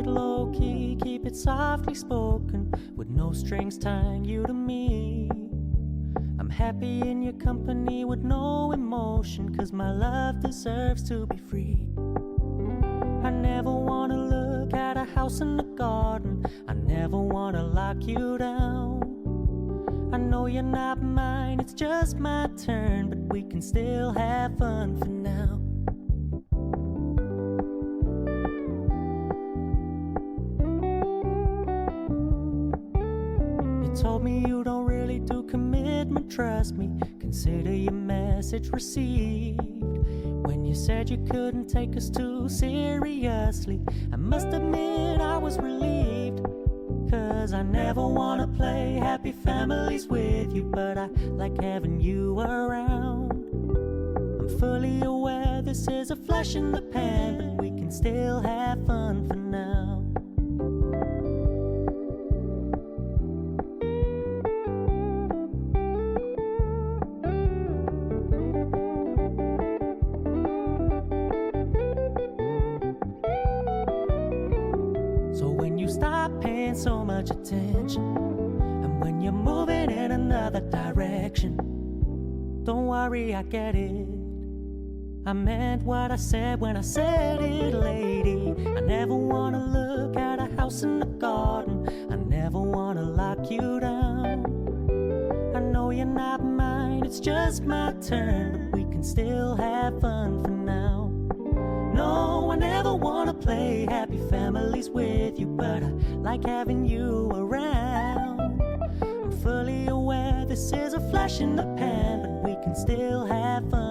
it low-key, keep it softly spoken, with no strings tying you to me. I'm happy in your company with no emotion, 'cause my love deserves to be free. I never wanna look at a house in the garden, I never wanna lock you down. I know you're not mine, it's just my turn, but we can still have fun for now. You told me you don't really do commitment, trust me, consider your message received. When you said you couldn't take us too seriously, I must admit I was relieved. 'Cause I never wanna play happy families with you, but I like having you around. I'm fully aware this is a flash in the pan, but we can still have fun for now. So when you stop paying so much attention, and when you're moving in another direction, don't worry, I get it. I meant what I said when I said it, lady. I never wanna look at a house in the garden, I never wanna lock you down. I know you're not mine, it's just my turn, but we can still have fun for now. No, I never wanna play happy families with you, but I like having you around. I'm fully aware this is a flash in the pan, but we can still have fun.